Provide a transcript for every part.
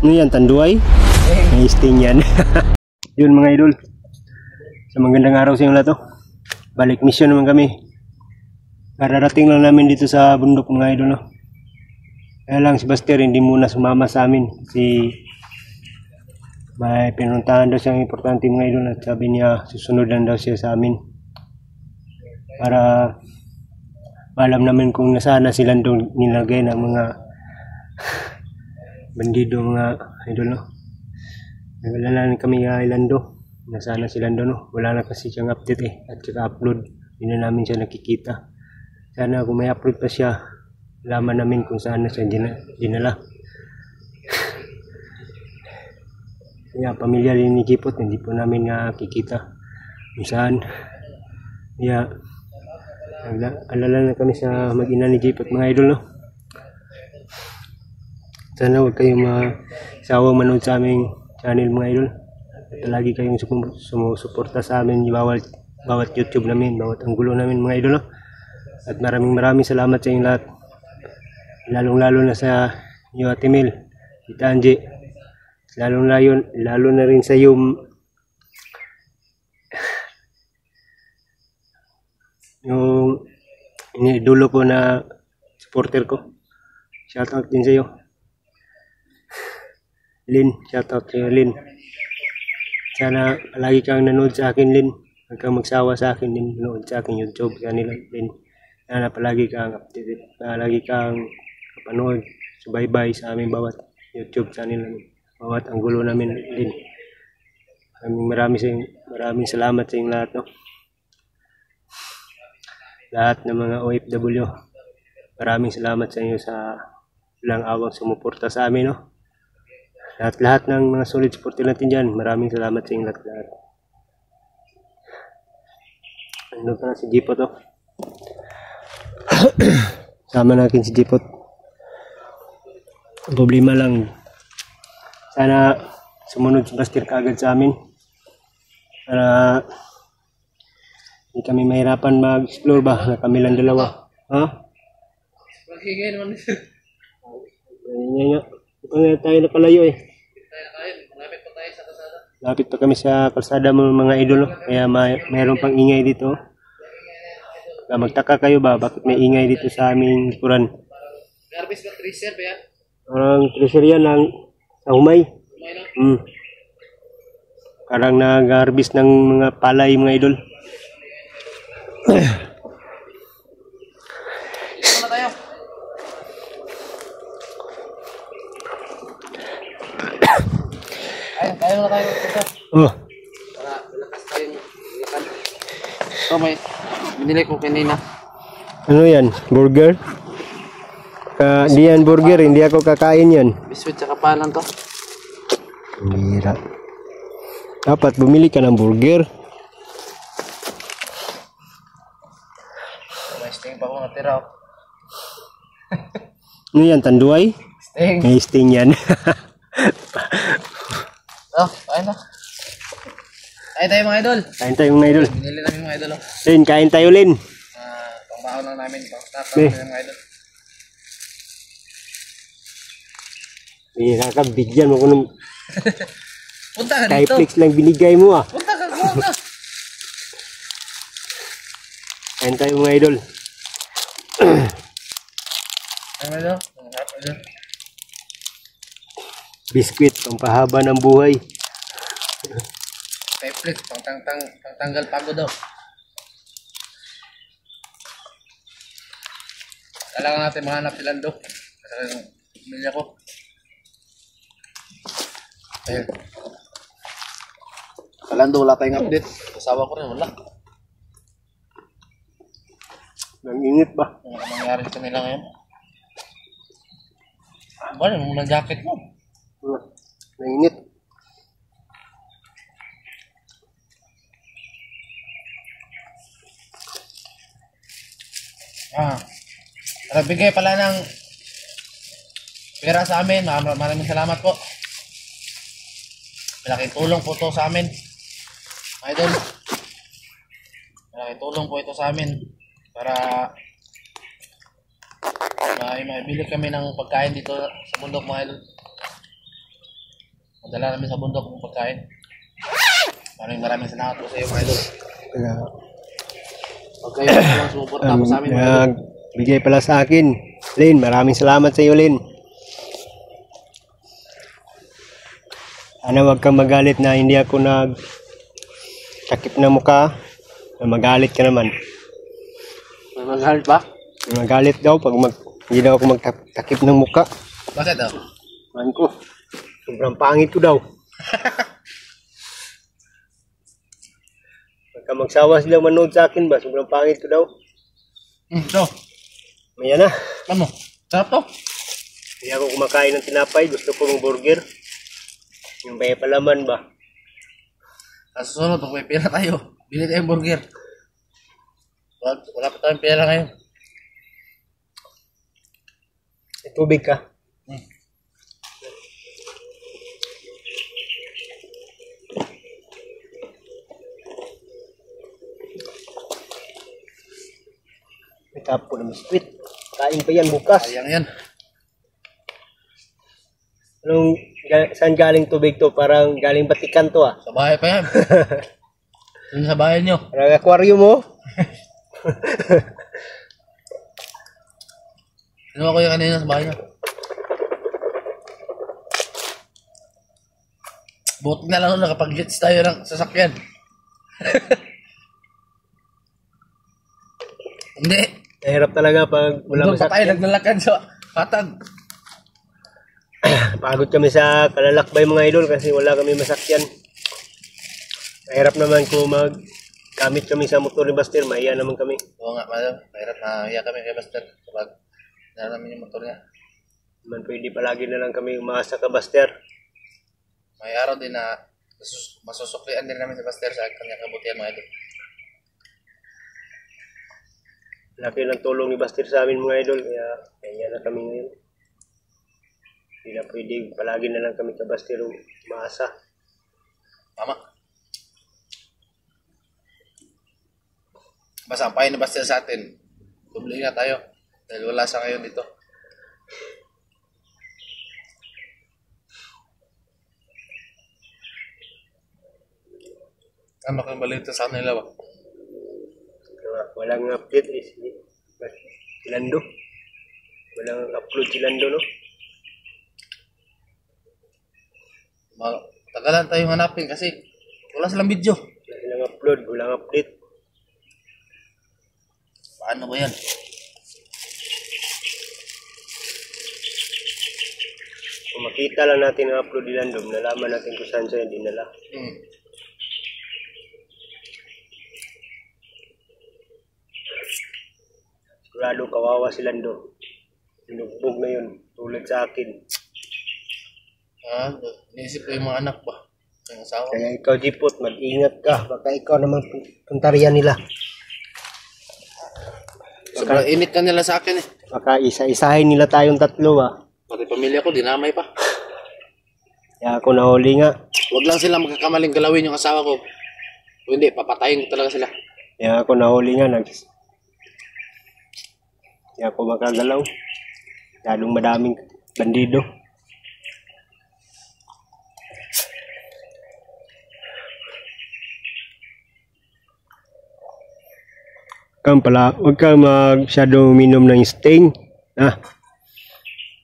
Ano yan, tanduay? May sting yan. Yun mga idol. Sa magandang araw sa inyo lahat. Balik mission naman kami. Kararating lang namin dito sa bundok mga idol. Kaya lang si Buster hindi muna sumama sa amin. May pinuntahan daw siyang importante mga idol. At sabi niya susunod lang daw siya sa amin. Para alam namin kung nasaan na silang doon nilagay ng mga bandido mga idol. Naglalala kami nga Ilando. Nasaan na silang doon. Wala na kasi siyang update at saka upload. Hindi na namin siya nakikita. Sana kung may upload pa siya, alaman namin kung saan na siya dinala. Kaya pamilya rin ni Jipot, hindi po namin nakikita kung saan. Kaya alala na kami sa mag-ina ni Jipot mga idol. Sana huwag kayong masawang manood sa aming channel mga idol. At lagi kayong sumusuporta sa amin bawat YouTube namin, bawat anggulo namin mga idol. At maraming salamat sa inyong lahat. Lalo na sa iyo Ate Mel, Tita Angie. Lalo na rin sa iyo yung inidulo ko na supporter ko. Shoutout din sa iyo. Lin, shoutout sa iyo Lin. Sana palagi kang nanood sa akin Lin. Huwag kang magsawa sa akin din nanood sa akin YouTube kanila Lin. Sana palagi kang updated, palagi kang kapanood, subaybay sa aming bawat YouTube channel namin, bawat anggulo namin din. Maraming salamat sa inyong lahat, lahat ng mga OFW. Maraming salamat sa inyo sa walang awang sumuporta sa amin, lahat ng mga solid supporter natin dyan. Maraming salamat sa inyong lahat. Ano pa na si Jipot, sama natin si Jipot. Ang problema lang, sana sumunod si Buster kaagad sa amin para hindi kami mahirapan mag-explore ba na kami lang dalawa. Maghingay naman nito. Ngayon tayo napalayo Malapit pa tayo sa kalsada. Lapit pa kami sa kalsada mga idol, kaya mayroon pang ingay dito. Magtaka kayo ba bakit may ingay dito sa aming likuran? Garbage ba tracer ba yan? Ang tracer yan ng humay. Parang nag-harvest ng mga palay mga idol. Dito na tayo. Tayo na tayo. Para malakas tayong ilikan. So may binili ko kanina. Ano yan? Burger? Di yan burger, hindi ako kakain yan. Biscuit sa kapalan to. Mira. Dapat bumili ka ng burger. May sting pa ko natira. Ano yan, tanduay? Sting. May sting yan. Kain na. Kain tayo mga idol. Kain tayo mga idol. Binili namin mga idol. Lin, kain tayo Lin. Pangbaon lang namin. Pang-snack lang mga idol. Kakabigyan mo ko ng Punta ka dito. Skyflix lang binigay mo Punta ka muna. Kain tayo mga idol. Ano idol? Biskuit, pampahaba ng buhay. Skyflix, pangtanggal pagod daw. Kailangan natin mahanap si Lando. Kasi yung pamilya ko. Ayun. Sa Lando, wala tayong update. Kasawa ko rin, wala. Nanginit ba? Ano nangyari sa nila ngayon? Ano mo ng jacket mo? Nanginit. Nagbigay pala ng pera sa amin. Maraming salamat po. Malaking tulong po ito sa amin. Idol. Malaking tulong po ito sa amin para maibili kami ng pagkain dito sa bundok mga idol. Madala namin sa bundok ng pagkain. Maraming salamat po sa iyo mga idol. Kaya, Huwag kayo lang sumuporta po sa amin mga idol. bigay pala sa akin. Lin, maraming salamat sa iyo, Lin. Ano, wag kang magalit na hindi ako takip ng mukha. Magalit ka naman. May magalit ba? Magalit daw pag hindi daw ako magtakip ng mukha. Bakit daw? Man ko. Sobrang pangit ko daw. Pagka magsawa sila manood sa akin ba, sobrang pangit ko daw. So, Maya na. ano? Sarap to? Hindi ako kumakain ng tinapay. Gusto ko ng burger. Yung may palaman ba? Sa susunod, kung may pera tayo, bili tayong burger. Wala pa tayong pera ngayon. May tubig ka. May tapo na biskwit. Kain pa yan bukas. Sayang yan. Saan galing tubig to? Parang galing Batikan to ah. Sa bahay pa yan. Yun sa bahay nyo. Parang aquarium mo. Ano ako yung kanina sa bahay nyo? Buti na lang nakapag-gets tayo ng sasakyan. Hindi. Nahirap talaga pag wala Doon pa tayo masakyan. naglalakad sa patag. Pagod kami sa kalalakbay mga idol kasi wala kami masakyan. Mahirap naman kung gamit kami sa motor ni Buster, mahiya naman kami. Oo nga, madam. Mahirap na hiya kami kay Buster. Kapag namin yung motor niya. Man pwede palagi na lang kami umaasa ka Buster. May araw din na masusuklian din namin si Buster sa kanyang kabutihan mga idol. Laki ng tulong ni Buster sa amin mga idol, kaya kaya na kami ngayon. Hindi na pwede, palagi na lang kami ka Buster umaasa. Tama. Basta ang pahin ni Buster sa atin. Dubli nga tayo. Dahil wala siya ngayon dito. Ano kang balita sa kanila ba? Walang update si Lando. Walang upload si Lando, no? Tagalan tayong hanapin kasi wala silang video. Walang upload, walang update. Paano ba yan? Kung makita lang natin ang upload ni Lando, nalaman natin kung saan siya dinala. Sigurado kawawa si Lando. Sinugbog na yun, tulad sa akin. Iniisip ko yung mga anak ba? Yung asawa. Kaya ikaw, Jipot, mag-ingat ka. Baka ikaw naman puntarian nila. Sobrang init ka nila sa akin eh. Baka isa-isahin nila tayong tatlo, ah. Pati pamilya ko, dinamay pa. Kaya ako nahuli nga. Huwag lang sila magkakamaling galawin yung asawa ko. Kung hindi, papatayin ko talaga sila. Kaya ako nahuli nga. Kaya ako makagalaw. Lalong madaming bandido. Huwag kang masyado uminom ng Sting.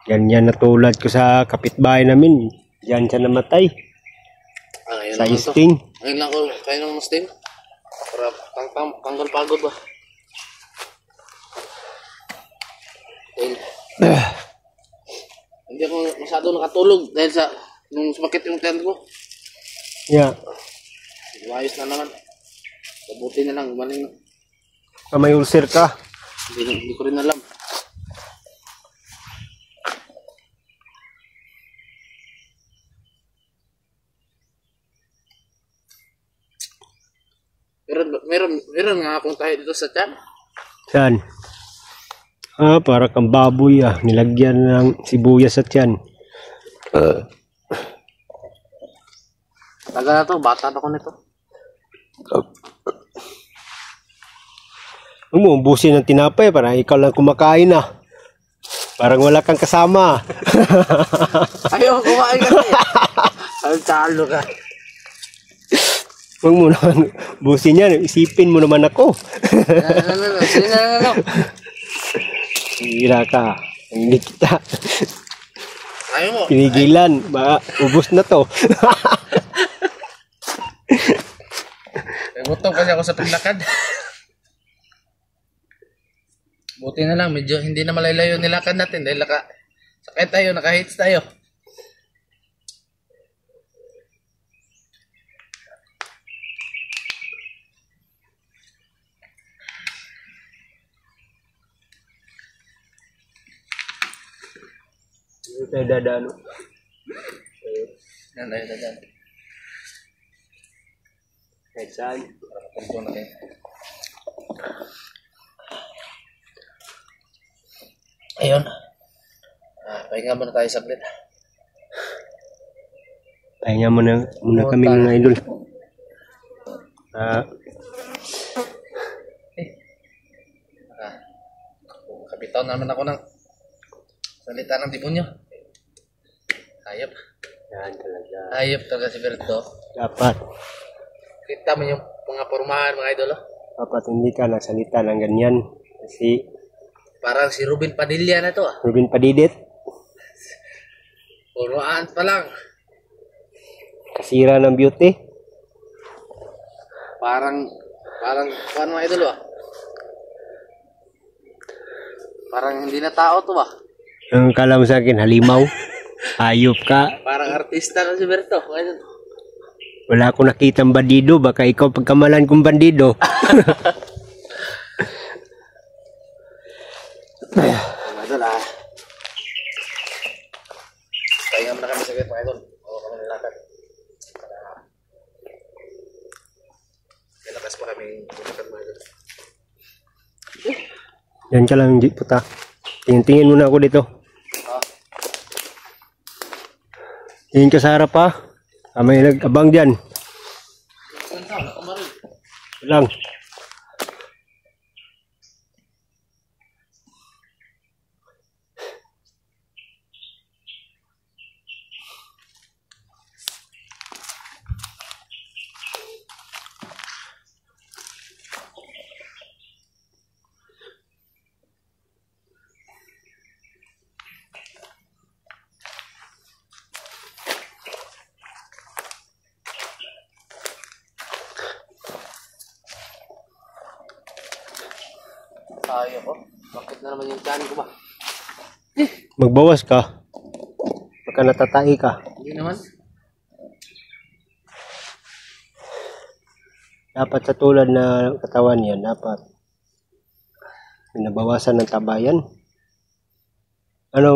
Ganyan na tulad ko sa kapitbahay namin. Diyan siya namatay. Sa Sting. Ngayon lang ako kayo ng Sting. Para tanggal pagod ba? Hindi ako masyado nakatulog dahil sa nung sumakit yung tent ko. Yeah. Ayos na naman. Mabuti na lang, gumaling na. May ulcer ka. Hindi ko rin alam. Meron nga akong tayo dito sa tiyan. Saan? Para kang baboy nilagyan ng sibuyas sa tiyan. Tagal na to, bata na ko nito. Umuubusin ng tinapay, parang ikaw lang kumakain Parang wala kang kasama. Ayaw, kumain kasi. Ang talo ka. Huwag mo naman busin yan. Isipin mo naman ako. Sige na. Hira ka. Hindi kita. Ayaw mo. Pinigilan. Baka ubos na to. Gutom kasi ako sa paglakad. Buti na lang, medyo hindi na malalayo nilakad natin dahil sakay tayo, naka-hits tayo. Hindi tayo dadalo. Yan, dyan. Kahit saan. Pagpunto na kayo. Ayun. Pahinga muna tayo saglit. Pahinga muna kami mga idol. Kabitaw naman ako ng salita ng demonyo. Hayop. Yan talaga. Hayop talaga si Berto. Dapat. Kita mo yung mga pormahan mga idol. Oh. Dapat hindi ka nagsalita ng ganyan. Kasi Parang si Ruben Padilla na to ah. Ruben Padidit. Puruan pa lang. Kasira ng beauty. Parang paano mga idol ah? Parang hindi na tao to ah. Ang kala mo sa akin, halimaw. Hayop ka. Parang artista na si Berto. Wala akong nakitang bandido. Baka ikaw pagkamalan kong bandido. Mga idol ah. Pahinga muna kami saglit mga idol. O kami nilakad. Kailakas pa kami nilakad mga idol. Yan ka lang, puta. Tingin muna ako dito. Tingin ka sa harap pa. May nag-abang dyan. Lang. Tayo ko. Bakit na naman yung tiyan ko ba? Magbawas ka. Baka natatai ka. Hindi naman. Dapat sa tulad na katawan yan, dapat nabawasan ng taba yan. Ano,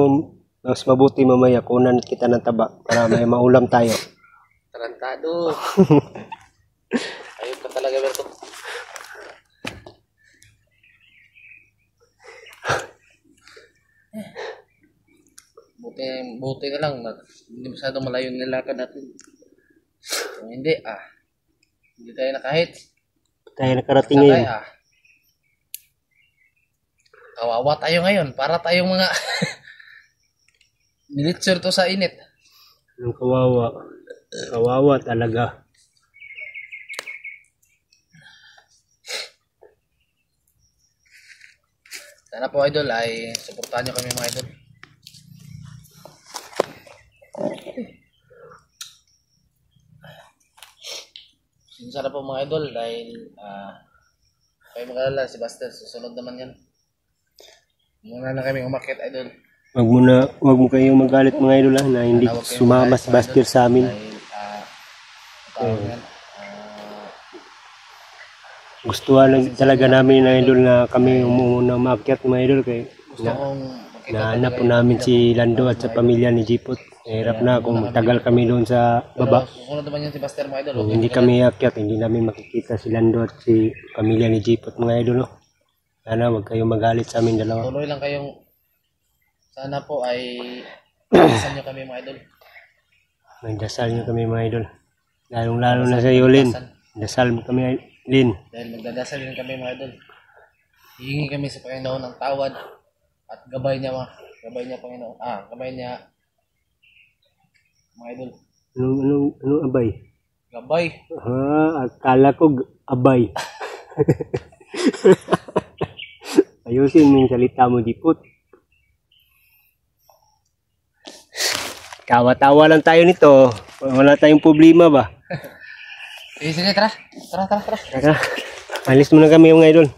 mas mabuti mamaya kunan kita ng taba para may maulam tayo. Tarantado. Ayun ka talaga, Berto. Buti na lang. Hindi masyadong malayo nilakad natin. Kung hindi, hindi tayo nakahit. Tayo nakarating Sakay, ngayon. Kawawa tayo ngayon. Para tayong mga nilitsure to sa init. Ang kawawa. Kawawa talaga. Sana po idol ay suportahan nyo kami mga idol. Sana po mga idol dahil kayo mag-alala si Buster susunod naman yan. Muna na kami umakyat idol. Wag mo kayong magalit mga idol na hindi sumama si Buster sa amin. Dahil Gustuhan lang talaga namin ng idol na kami umuunang maakyat mga idol kay nahanap po namin si Lando at sa pamilya ni Jipot. Hirap na kung tagal kami doon sa baba. Susunod naman yan si Buster mga idol. Kung hindi kami akyat, hindi namin makikita si Lando at si pamilya ni Jipot mga idol. No? Sana wag kayong magalit sa amin dalawa. Tuloy lang kayong sana po ay dasal nyo kami mga idol. Magdasal nyo kami mga idol. Lalong-lalo na sa iyo, Lin. Dasal mo kami, Lin. Dahil magdadasal din kami mga idol. Hihingi kami sa Panginoon ng tawad at gabay niya Panginoon. Gabay niya mga idol. Anong gabay. Gabay. Akala ko abay. Ayusin mo yung salita mo, Jipot. Tawa-tawa lang tayo nito. Wala tayong problema ba? Sige, tara. Tara. Tara, alis muna kami mga idol.